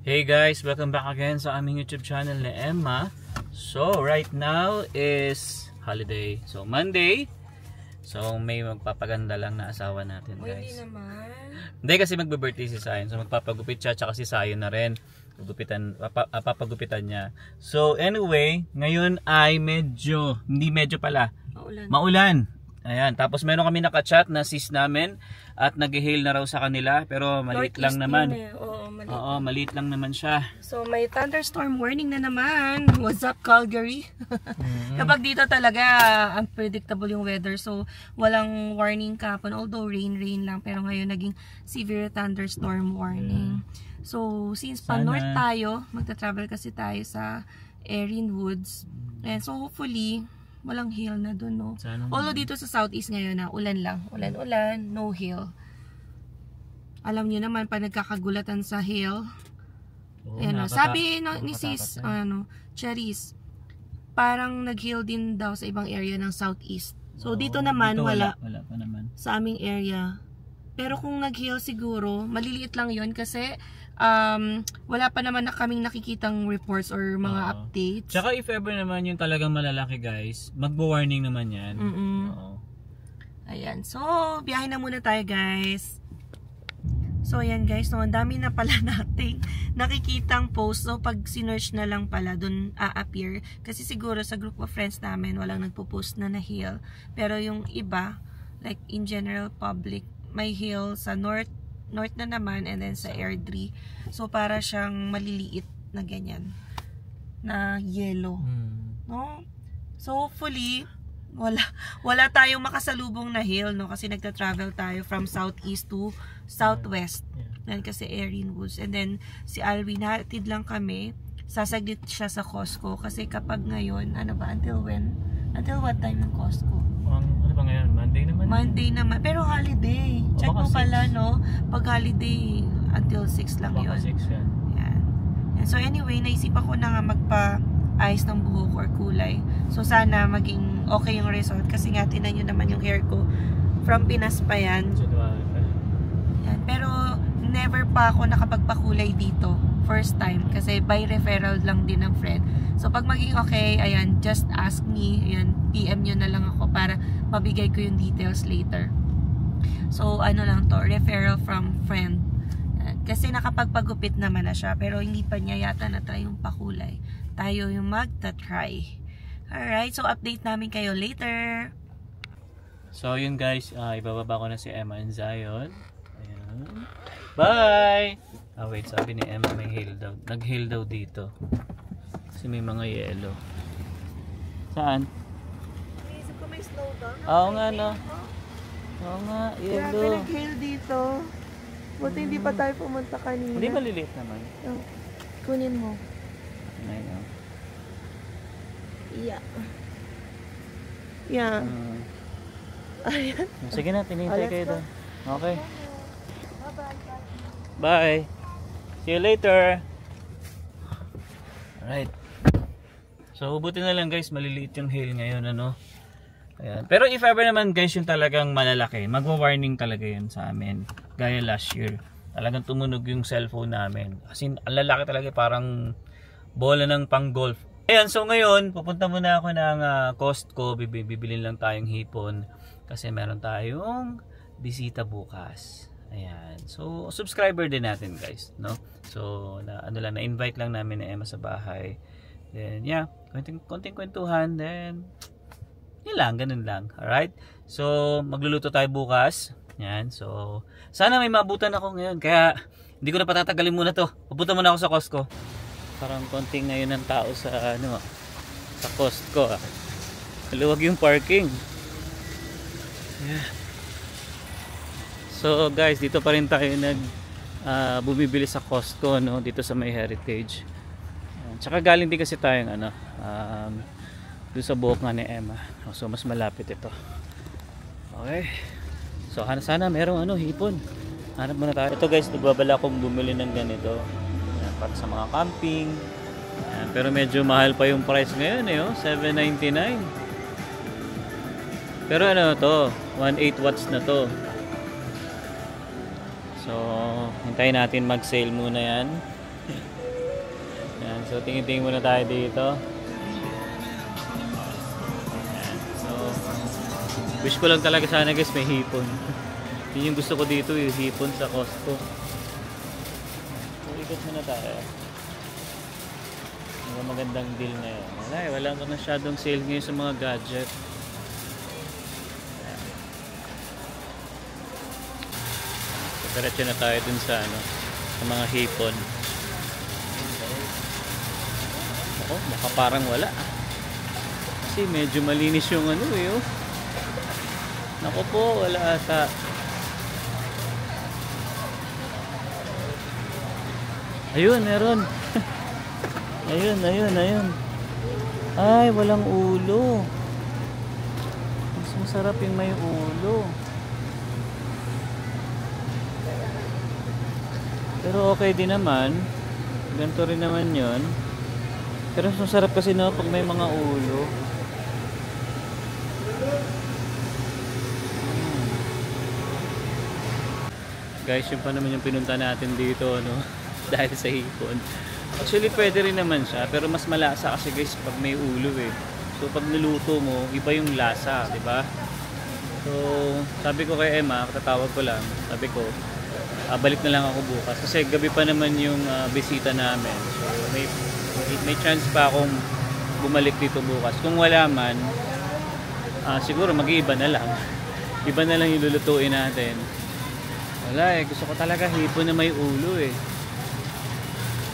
Hey guys, welcome back again sa aming YouTube channel ni Emma. So right now is holiday. So Monday. So may magpapaganda lang na asawa natin, guys. Hindi naman. Hindi kasi magbe-birthday si Sayon. So magpapagupit siya, tsaka si Sayon na rin. Papagupitan niya. So anyway, ngayon ay medyo pala. Maulan. Ayan, tapos meron kami nakachat na sis namin at nag-hail na raw sa kanila pero maliit lang naman. Oo, maliit lang naman siya. So may thunderstorm warning na naman. What's up, Calgary? Kapag dito talaga unpredictable yung weather. So walang warning kahapon, although rain lang, pero ngayon naging severe thunderstorm warning. So since pa north tayo, magta-travel kasi tayo sa Erin Woods. And so hopefully walang hail na dun, no? Although dito sa southeast ngayon na ulan lang. Ulan, no hail. Alam niyo naman, pa nagkakagulatan sa hail. Sabi ni sis, Cherise, parang nag-hail din daw sa ibang area ng southeast. So dito naman, wala pa naman. Sa aming area. Pero kung nag-hail siguro, maliliit lang yon kasi wala pa naman na kaming nakikitang reports or mga updates. Tsaka if ever naman yung talagang malalaki, guys, magbo-warning naman yan. Ayan. So, biyahe na muna tayo, guys. So, ayan, guys. No, ang dami na pala nating nakikitang post. So, pag sinearch na lang pala, dun a-appear. Kasi siguro sa group of friends namin, walang nagpo-post na hail. Pero yung iba, like in general public, may hail sa north na naman, and then sa Airdrie. So para siyang maliliit na ganyan na yellow. No? So hopefully wala tayong makasalubong na hail, no, kasi nagta-travel tayo from southeast to southwest. Yan kasi Erin Woods. And then si Alvin, hatid lang kami. Sasaglit siya sa Costco kasi kapag ngayon, until when? Until what time ng Costco? Ano ba ngayon? Monday naman. Pero holiday. Check mo pala, no? Pag holiday, until 6 lang yun. 6 yan. Yan. So anyway, naisipan ko na nga magpa-ayos ng buhok or kulay. So sana maging okay yung result. Kasi nga, tinan nyo naman yung hair ko. From Pinas pa yan. Yan. Pero never pa ako nakapagpakulay dito. First time. Kasi by referral lang din ng friend. So pag maging okay, ayan, just ask me. Ayan, PM nyo na lang ako para mabigay ko yung details later. So ano lang to, referral from friend. Ayan. Kasi nakapagpagupit naman na siya, pero hindi pa niya yata na-try yung pakulay. Tayo yung magta-try. Alright, so update namin kayo later. So yun, guys, ibababa ko na si Emma and Zion. Ayan. Bye! Wait, sabi ni Emma may hail daw. Nag-hail daw dito. Kasi may mga yellow. Saan? Naisip ko may snow down. Oo nga, no? Oo nga, yellow. Grabe, nag-hail dito. Buti hindi pa tayo pumunta kanina. Hindi maliliit naman. Kunin mo. Ayun. Yeah. Ayan. Sige na, tinintay kayo doon. Okay. Bye. See you later. Alright. So, buti na lang, guys, maliliit yung hail ngayon, ano. Ayan. Pero if ever naman, guys, yung talagang malalaki, magwa-warning talaga yun sa amin. Gaya last year. Talagang tumunog yung cellphone namin. Kasi ang lalaki talaga, parang bola ng pang-golf. Ayan, so ngayon, pupunta muna ako ng Costco. Bibilin lang tayong hipon. Kasi meron tayong bisita bukas. Ayan. So, subscriber din natin, guys, no? So, na-invite lang namin na Emma sa bahay. Then, yeah, konting kwentuhan. Then, yun lang, ganun lang. Alright? So, magluluto tayo bukas. Ayan. So, sana may mabutan ako ngayon. Kaya, hindi ko na patatagalin muna to. Pupunta muna ako sa Costco. Parang konting ngayon ng tao sa, sa Costco, Maluwag yung parking. Yeah. So guys, dito pa rin tayo bumibili sa Costco, no, dito sa May Heritage. Tsaka galing din kasi tayong doon sa buhok nga ni Emma. So mas malapit ito. Okay. So sana merong hipon. Hanap muna tayo. Ito, guys, nagbabala akong bumili ng ganito. Ayan, para sa mga camping. Ayan, pero medyo mahal pa yung price ngayon, $7.99. Pero to, 1.8 watts na to. So, hintayin natin mag-sale muna yan. Yan, so tingin-tingin muna tayo dito. Yan, so wish ko lang talaga sana guys may hipon. Yun yung gusto ko dito, yung hipon sa Costco. So ikot muna tayo. Mga magandang deal na yun. Wala pa masyadong sale ngayon sa mga gadget. Diretso na tayo dun sa sa mga hipon. Ako, baka parang wala. Kasi medyo malinis yung oh. Naku po, wala ata. Ayun, meron. ayun. Ay, walang ulo. Mas masarap yung may ulo. Pero okay din naman. Ganito rin naman yun. Pero masarap kasi pag may mga ulo. Guys, yun pa naman yung pinunta natin dito, dahil sa hipon. Actually, pwede rin naman siya. Pero mas malasa kasi guys pag may ulo eh. So pag niluto mo, iba yung lasa, di ba? So, sabi ko kay Emma, katatawag ko lang. Sabi ko, balik na lang ako bukas kasi gabi pa naman yung bisita namin, so may chance pa akong bumalik dito bukas. Kung wala man, siguro mag-iiba na lang yung lulutuin natin. Wala gusto ko talaga hipon na may ulo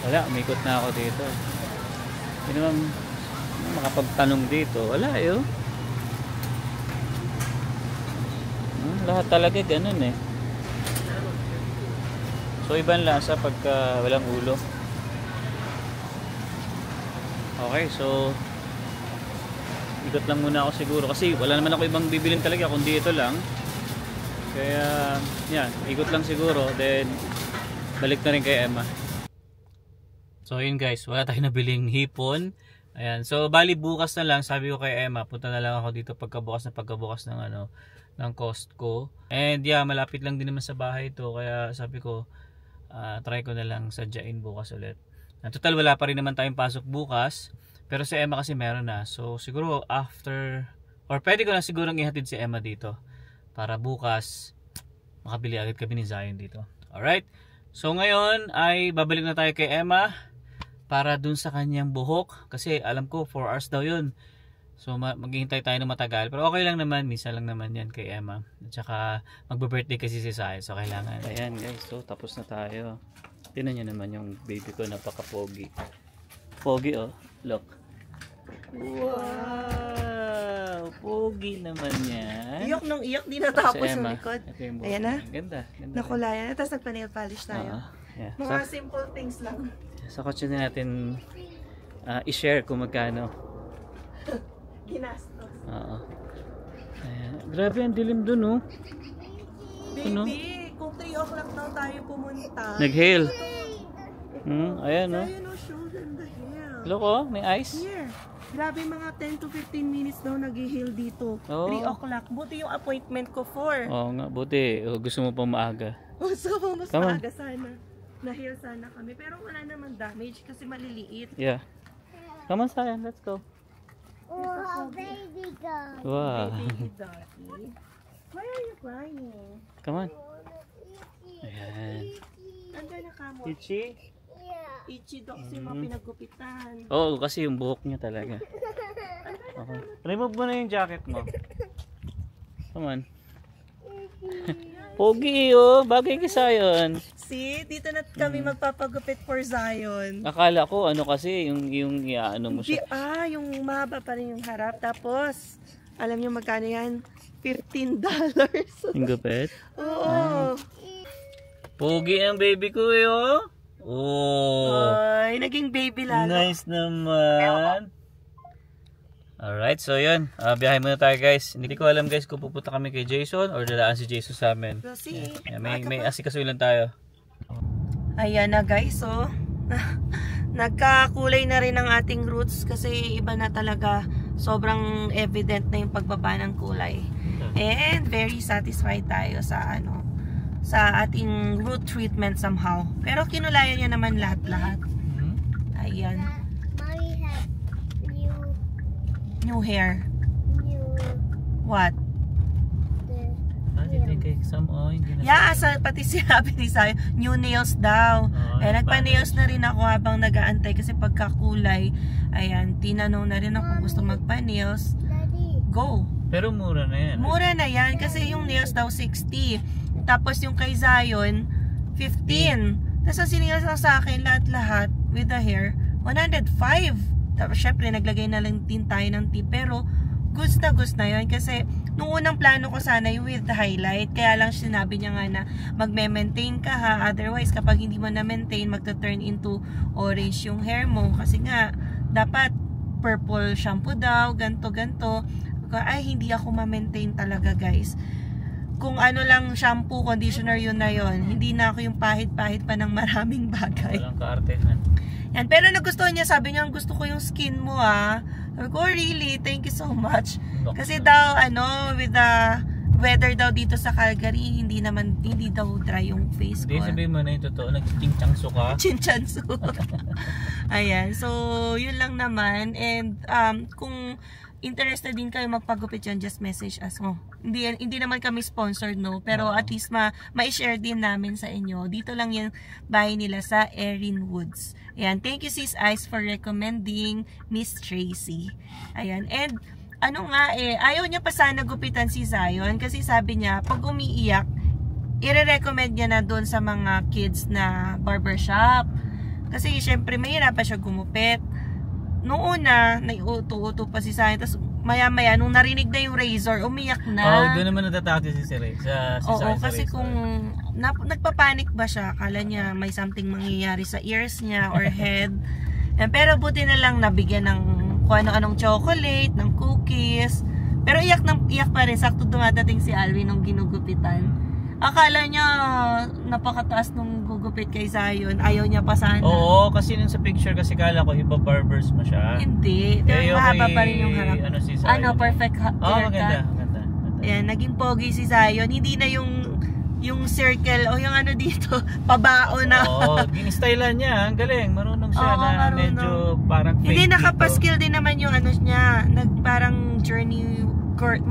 wala, umikot na ako dito. Hindi naman makapagtanong dito, wala lahat talaga ganun So ibang lasa pagka walang ulo. Okay, so ikot lang muna ako siguro kasi wala naman ako ibang bibilin talaga kundi ito lang. Kaya yan, ikot lang siguro, then balik na rin kay Emma. So yun guys, wala tayong nabiling hipon. Ayan, so bali bukas na lang, sabi ko kay Emma, punta na lang ako dito pagkabukas ng ng Costco. And yeah, malapit lang din naman sa bahay ito, kaya sabi ko try ko na lang sadyain bukas ulit. Total wala pa rin naman tayong pasok bukas, pero si Emma kasi meron na. So siguro after, or pwede ko na sigurong ihatid si Emma dito para bukas makabili agad kami ni Zion dito. Alright, so ngayon ay babalik na tayo kay Emma para dun sa kanyang buhok, kasi alam ko 4 hours daw yun. So maghihintay tayo ng matagal, pero okay lang naman, minsan lang naman yan kay Emma. At saka magbe-birthday kasi si Zion, so kailangan. Ayan guys, so tapos na tayo. Tingnan nyo naman yung baby ko, napaka-pogi. Pogi look. Wow, pogi naman yan. Iyok nung iyok, di natapos yung likod. Ayan na. Ganda. Nakulayan na, tapos nagpa-nail polish tayo. Yeah. Mga simple things lang. Sa kotse na natin i-share kung magkano ginastos. Ayan. Grabe ang dilim dun Baby, kung 3 o'clock lang tayo pumunta. Nag-hail. Ayan Shows in the hill. Look may ice. Here. Grabe, mga 10 to 15 minutes daw nag-hail dito. 3 o'clock. Buti yung appointment ko 4. Oo nga, buti. Gusto mo pa maaga. Gusto mo mas maaga sana. Na-hail sana kami. Pero wala naman damage kasi maliliit. Yeah. Come on, Zion. Let's go. Oh, baby dog. Wow. Baby doggy. Why are you crying? Come on. Ayan. Andiyan na kamo. Itchy? Itchy dog kasi mga pinagupitan. Oo, kasi yung buhok niya talaga. Okay. Remove mo na yung jacket mo. Come on. Pogi bagay kay Zion. See, dito na kami magpapagupit for Zion. Akala ko kasi yung mo siya. Yung mahaba pa rin yung harap. Tapos, alam niyo magkano yan? $15. Yung gupit? Oo. Pogi ang baby ko Ay, naging baby lalo. Nice naman. Alright, so yun. Biyahe muna tayo guys. Hindi ko alam guys kung pupunta kami kay Jason or dalaan si Jason sa amin. We'll see. Yeah, may asikasuhin lang tayo. Ayan na guys, nagkakulay na rin ang ating roots kasi iba na talaga. Sobrang evident na yung pagbaba ng kulay. And very satisfied tayo sa sa ating root treatment somehow. Pero kinulayan niya naman lahat-lahat. Ayan. Mommy has New hair. new What? Yeah, pati sinabi ni Sayo, new nails daw. Nagpa-nails na rin ako habang nag-aantay kasi pagkakulay, ayan, tinanong na rin ako kung gusto magpa-nails. Daddy. Go. Pero mura na yan. Mura na yan kasi yung nails daw 60. Tapos yung kay Zion, 15. Tapos ang siningil sa akin lahat-lahat with the hair, 105. Tapos syempre naglagay na lang din tayo ng tip. Pero goods na yun kasi nung unang plano ko sana yung with the highlight. Kaya lang sinabi niya nga na magme-maintain ka ha. Otherwise kapag hindi mo na-maintain, magta-turn into orange yung hair mo. Kasi nga dapat purple shampoo daw, ganto. Ay hindi ako ma-maintain talaga guys. Kung ano lang shampoo, conditioner yun na yun. Hindi na ako yung pahit-pahit pa ng maraming bagay. Walang kaartehan. Yan, pero nagustuhan niya, sabi niya, gusto ko yung skin mo ah. Sabi ko, really? Thank you so much. Kasi daw, with the weather daw dito sa Calgary, hindi daw dry yung face ko. Hindi, sabihin mo na yung totoo, nag-chinchangso ka. Chinchansu. Ayan, so, yun lang naman. And, kung interested din kayo magpagupit yan, just message us. Hindi naman kami sponsored, no? Pero at least ma-share din namin sa inyo. Dito lang yung bahay nila sa Erin Woods. Ayan, thank you Sis Ice for recommending Miss Tracy. Ayan, and ayaw niya pa sana gupitan si Zion kasi sabi niya, pag umiiyak, i-recommend niya na doon sa mga kids na barbershop. Kasi syempre mahirap pa siya gumupit. Noong una, naiuto-uto pa si Zion, tapos maya-maya, nung narinig na yung razor, umiyak na. Doon naman natatakot si Zion. Oo, kasi kung nagpapanik ba siya, akala niya may something mangyayari sa ears niya or head. Pero buti na lang nabigyan ng kung ano-anong chocolate, ng cookies. Pero iyak pa rin. Sakto dumadating si Alvin nung ginugupitan. Akala niya napakataas nung gugupit kay Zion. Ayaw niya pa sana. Oo, kasi nun sa picture kasi kala ko iba barbers mo siya. Hindi. Mahaba pa rin yung harap. Si Zion. Perfect haircut. Maganda. Ayan, naging pogi si Zion. Hindi na yung circle o yung dito, pabao na. Oo, ginistylan niya. Ang galing. Marunong siya na medyo parang fake. Hindi, nakapaskill din naman yung niya. Parang journey course.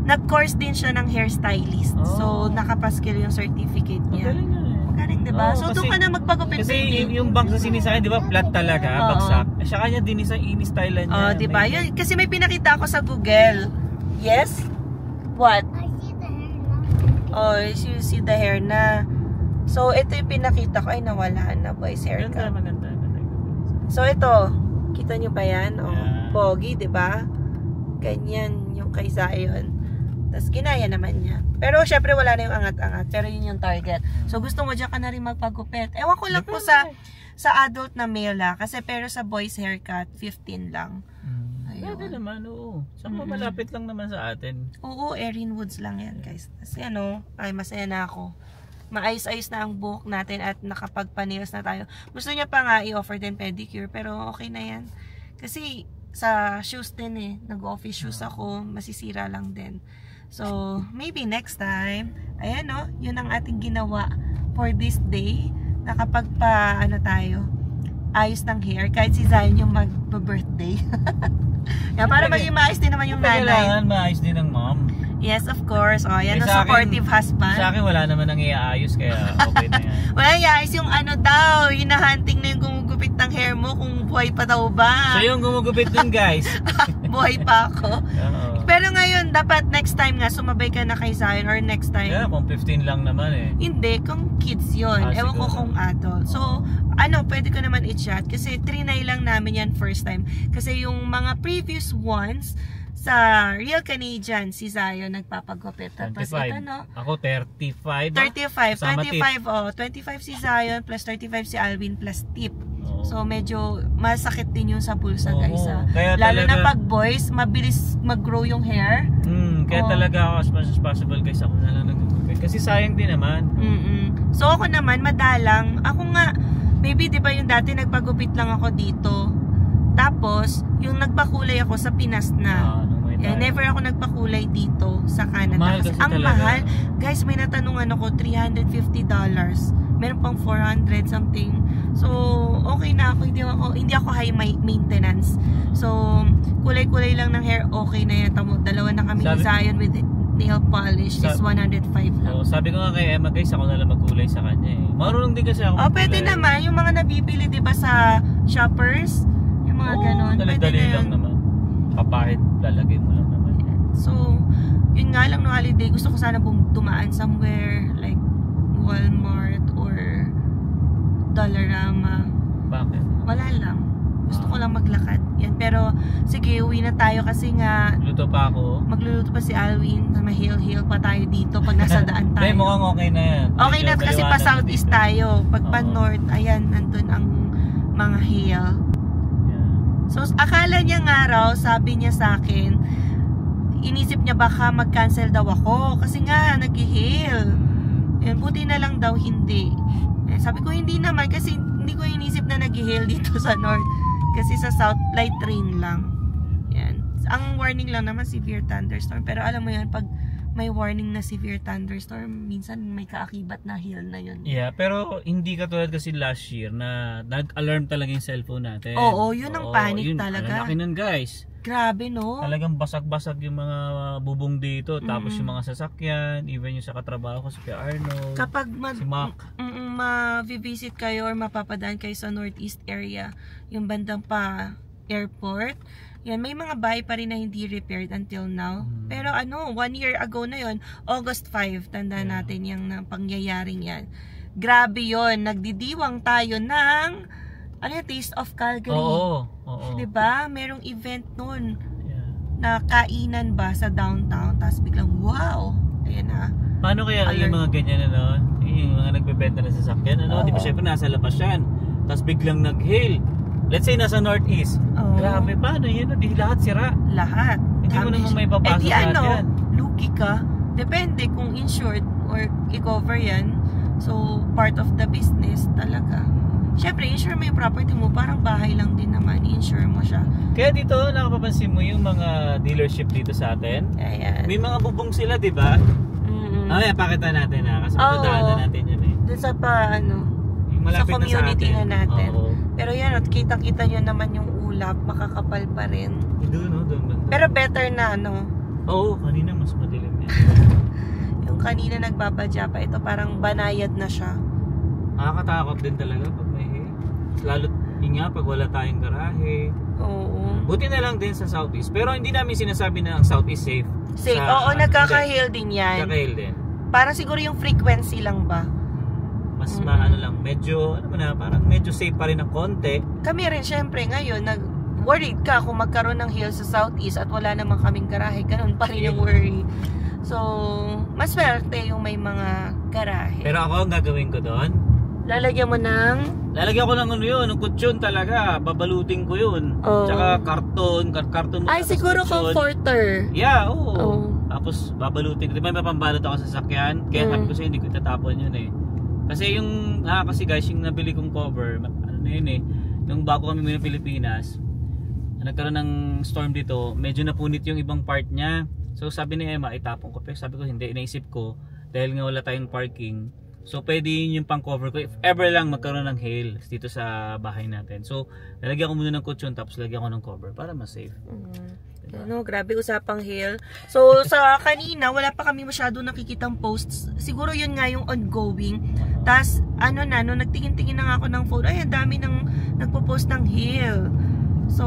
Nag-course din siya ng hairstylist. So, nakapaskill yung certificate niya. Magaling, diba? So, doon ka na magpagupit. Kasi yung bangs na sinisayan, diba, flat talaga, bagsak. Siya kanya din ini-stylan niya. Diba? Kasi may pinakita ako sa Google. Yes? What? I see the hair now. You see the hair na. So, ito yung pinakita ko. Ay, nawala na, boys haircut. Maganda. So, ito. Kita nyo ba yan? Pogi, diba? Ganyan yung kay Zion. Tapos ginaya naman niya. Pero syempre wala na yung angat-angat. Pero yun yung target. So gusto mo dyan ka na rin magpagupit. Ewan ko lang po sa adult na male Kasi pero sa boys haircut, 15 lang. Pwede naman, oo. Saka malapit lang naman sa atin. Oo, Erin Woods lang yan guys. Kasi ay masaya na ako. Maayos-ayos na ang buhok natin at nakapagpa-nails na tayo. Gusto niya pa nga i-offer din pedicure. Pero okay na yan. Kasi sa shoes din nag-office shoes ako. Masisira lang din. So, maybe next time. Ayan yun ang ating ginawa for this day. Nakapagpa, tayo, ayos ng hair. Kahit si Zion yung mag-birthday. Para maging maayos din naman yung nanay. Kailangan maayos din ng mom. Yes, of course. Yan ang supportive husband. Sa akin, wala naman nang iaayos, kaya okay na yan. Wala iaayos yung daw, hinahunting na yung gumugupit ng hair mo kung buhay pa daw ba. So yung gumugupit dun guys. Buhay pa ako. Pero ngayon, dapat next time nga, sumabay ka na kay Zion or next time. Yeah, kung 15 lang naman Hindi, kung kids yun. Ewan ko kung adult. So, pwede ko naman i-chat. Kasi trinay lang namin yan first time. Kasi yung mga previous ones, sa Real Canadian, si Zion nagpapagupit. Tapos 25. Ako 35. 25 si Zion plus 35 si Alvin plus tip. So medyo masakit din yung sa bulsa guys. Lalo na pag boys, mabilis mag-grow yung hair. Kaya talaga ako as much as possible guys, ako na lang nagugupit. Kasi sayang din naman. So ako naman, madalang. Ako nga, maybe di ba yung dati nagpagupit lang ako dito. Tapos, yung nagpakulay ako sa Pinas na. Kaya never ako nagpakulay dito sa Canada. Mahal Kasi kasi ang talaga. mahal. Guys, may natanungan ako, $350. Meron pang 400 something. So, okay na ako. Hindi ako high maintenance. So, kulay-kulay lang ng hair, okay na yan. Tamo, dalawa na kami ni Zion with nail polish is 105 lang. Sabi ko nga kay Emma, guys, ako na lang magkulay sa kanya eh. Marunong din kasi ako magkulay. Pwede naman. Yung mga nabibili, diba, sa shoppers? Yung mga ganon. Pwede Dali na lang yun. naman. Papahid, lalagay mo lang naman. So, yun nga lang no holiday. Gusto ko sana dumaan somewhere like Walmart or Dollarama. Bakit? Wala lang. Gusto ko lang maglakad. Yan. Pero, sige, uwi na tayo kasi nga Luto pa ako. magluluto pa si Alwin. Mahil-hil pa tayo dito pag nasa daan tayo. Hindi, mukhang okay na yan. Okay na kasi pa southeast tayo. Pag pa Oo. north, ayan, nandun ang mga hill. Yeah. So, akala niya nga raw, sabi niya sa akin, inisip niya baka mag-cancel daw ako. Kasi nga, nag-hill. Yan, buti na lang daw hindi. Eh, sabi ko, hindi naman. Kasi hindi ko inisip na nag-hill dito sa north. Kasi sa south, light rain lang. Yan. Ang warning lang naman, severe thunderstorm. Pero alam mo yan, pag may warning na severe thunderstorm, minsan may kaakibat na hill na yun. Yeah, pero hindi katulad kasi last year na nag-alarm talaga yung cellphone natin. Oo, yun ang panic talaga. Ang laki nun, guys. Grabe, no? Talagang basag-basag yung mga bubong dito. Tapos yung mga sasakyan, even yung sa katrabaho ko si Kuya Arnold, Kapag si Mac. ma-visit kayo or mapapadaan kayo sa northeast area, yung bandang pa airport, yan, may mga bahay pa rin na hindi repaired until now. Pero 1 year ago na yon, August 5, tanda natin yung pangyayaring yan. Grabe yon, nagdidiwang tayo ng Taste of Calgary. Oo. Diba? Merong event nun Yeah. na kainan ba sa downtown, tapos biglang wow, ayan na. Paano kaya Alert. yung mga ganyan, ano? Yung mga nagbebenta ng sasakyan, ano? Oo. Di ba syempre nasa labas yan. Tapos biglang nag-hail. Let's say nasa northeast. Oo. Grabe, paano yun? Di lahat sira. Lahat. Hindi mo naman may papasok di lahat yan. lugi ka. Depende kung insured or i-cover yan. So, part of the business talaga. Siyempre, insure mo yung property mo. Parang bahay lang din naman. I-insure mo siya. Kaya dito, nakapapansin mo yung mga dealership dito sa atin. Ayan. May mga bubong sila, di ba? Ay, pakita natin ha. Kasi matadaanan natin yun eh. Doon sa yung Yung malapit sa community na sa atin. na natin. Oo. Pero yan, kitang-kita nyo naman yung ulap. Makakapal pa rin. Doon, no? Doon. Pero better na, Oo, kanina mas madilim yan. Yung kanina nagbabadya pa. Ito parang banayad na siya. Nakakatakot din talaga pag may hail. Lalo yun nga pag wala tayong garahe. Oo. Buti na lang din sa southeast. Pero hindi namin sinasabi na ang southeast safe. Safe. Oo, nagkaka-hail din yan. Nagkaka-hail din. Parang siguro yung frequency lang ba? Mas maano lang, medyo, ano mo na, parang medyo safe pa rin ng konti. Kami rin, syempre, ngayon, worried ka kung magkaroon ng hail sa southeast at wala namang kaming garahe. Ganun pa rin yung worry. So, mas swerte yung may mga garahe. Pero ako, ang gagawin ko doon, Lalagyan mo ng... lalagyan ko ng ano yun, ng kutsyon talaga. Babalutin ko yun. Oo. Tsaka karton mo. Ay, tapos siguro kutsyon. comforter. Yeah, oo. Oo. Tapos babalutin ko. Di ba may pambalot ako sa sasakyan? Kaya sabi ko sa'yo, hindi ko itatapon yun eh. Kasi yung, kasi guys, yung nabili kong cover, ano na yun eh, yung bago kami ng Pilipinas, nagkaroon ng storm dito, medyo napunit yung ibang part niya. So sabi ni Emma, itapon ko. Pero sabi ko, hindi, inaisip ko, dahil nga wala tayong parking, so pwede yun yung pang cover ko if ever lang magkaroon ng hail dito sa bahay natin. So lalagyan ko muna ng kutsyon tapos lagyan ko ng cover para mas safe. Ano, grabe usapang hail. So sa kanina wala pa kami masyado nakikitang posts. Siguro yun nga yung ongoing. Tas nagtingin-tingin na nga ako ng phone. Ay, ang dami nang nagpo-post ng hail. So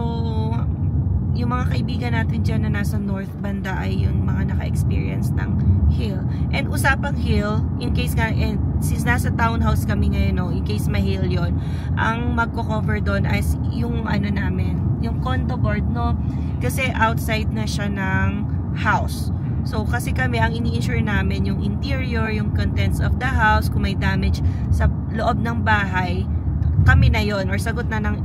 yung mga kaibigan natin dyan na nasa north banda ay yung mga naka-experience ng hail. And usapang hail, in case nga, since nasa townhouse kami ngayon, no, in case may hail yon, ang magko-cover doon ay yung namin, yung condo board, no? Kasi outside na siya ng house. So, kasi kami, ang ini-insure namin yung interior, yung contents of the house, kung may damage sa loob ng bahay, kami na yon or sagot na ng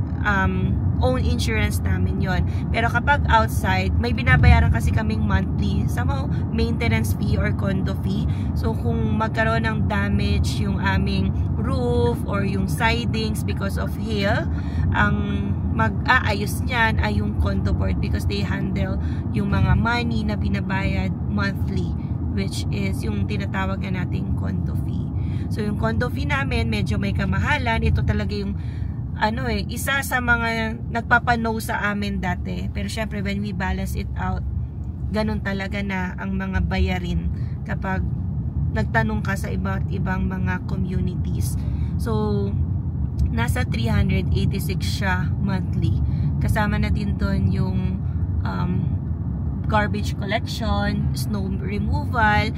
own insurance namin yon. Pero kapag outside, may binabayaran kasi kaming monthly sa maintenance fee or condo fee. So kung magkaroon ng damage yung aming roof or yung sidings because of hail. Ang mag-aayos niyan ay yung condo board because they handle yung mga money na binabayad monthly, which is yung tinatawag na nating condo fee. So yung condo fee namin medyo may kamahalan. Ito talaga yung isa sa mga nagpapano sa amin dati. Pero syempre when we balance it out, ganun talaga na ang mga bayarin kapag nagtanong ka sa iba't ibang mga communities. So nasa 386 siya monthly. Kasama na din doon yung garbage collection, snow removal,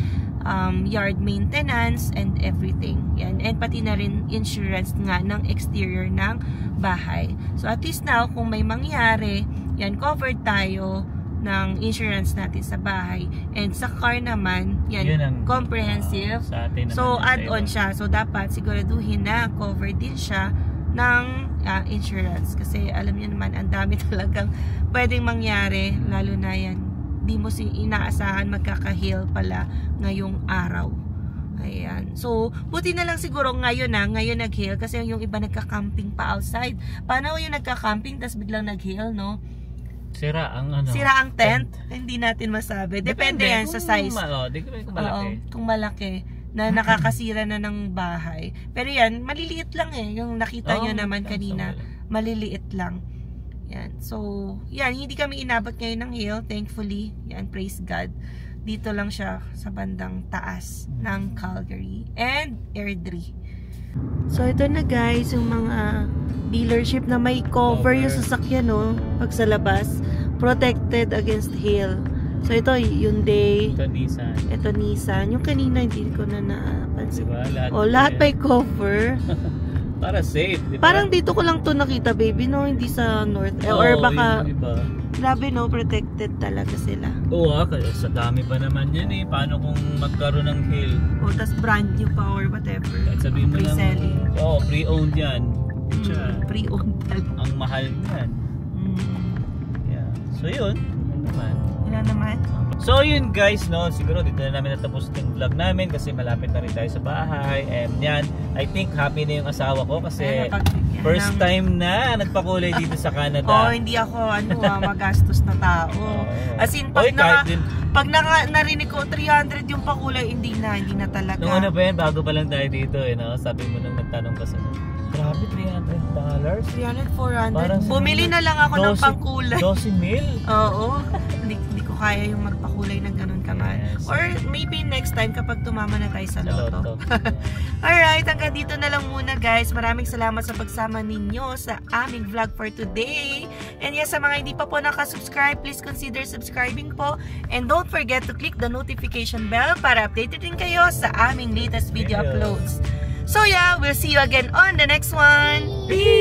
yard maintenance, and everything. Yan. And pati na rin insurance nga ng exterior ng bahay. So at least now, kung may mangyari, yan, covered tayo ng insurance natin sa bahay. And sa car naman, yan, comprehensive. So add-on siya. So dapat siguraduhin na covered din siya ng insurance. Kasi alam niyo naman, ang dami talagang pwedeng mangyari, lalo na yan. Di mo inaasahan magkaka-hail pala ngayong araw. Ayan. So, buti na lang siguro ngayon nag-hail kasi yung iba nagka-camping pa outside. Paano yung nagka-camping tas biglang nag-hail, no? Sira ang tent. Hindi natin masabi. Depende yan sa size. Kung malaki. Kung malaki na nakakasira na ng bahay. Pero yan, maliliit lang eh. Yung nakita nyo naman kanina, maliliit lang. Yan. So, yan, hindi kami inabot ngayon ng hail, thankfully. Yan, praise God. Dito lang siya sa bandang taas ng Calgary and Airdrie. So, ito na guys, yung mga dealership na may cover yung sasakyan, no? Pag sa labas, protected against hail. So, ito, Hyundai. Ito, Nissan. Yung kanina, hindi ko na napansin. Diba? Lahat may cover. Para safe, diba? Parang dito ko lang to nakita, baby, no? Hindi sa north. Or baka, grabe, no? Protected talaga sila. Oo, sa dami pa naman yan eh. Paano kung magkaroon ng hail? Tas brand new pa or whatever. Kahit sabihin mo pre-selling. Pre-owned yan. Pre-owned talaga. Ang mahal yan. Yeah. So yun naman. So yun guys, no, siguro dito na namin natapos yung vlog namin kasi malapit na rin tayo sa bahay. And yan, I think happy na yung asawa ko kasi first time na nagpakulay dito sa Canada. Hindi ako magastos na tao. As in, pag narinig ko 300 yung pakulay, hindi na talaga. Nung ano pa yan, bago pa lang tayo dito no? Sabi mo nung nagtanong ka sa grabe, $300? 400. Bumili na lang ako ng pangkulay. 12,000? Oo. Hindi ko kaya yung magpakulay ng ganun kamahal. Yes. Or maybe next time kapag tumama na tayo sa loto. Alright, hanggang dito na lang muna guys. Maraming salamat sa pagsama ninyo sa aming vlog for today. And yes, sa mga hindi pa po nakasubscribe, please consider subscribing po. And don't forget to click the notification bell para updated din kayo sa aming latest video uploads. So yeah, we'll see you again on the next one. Peace!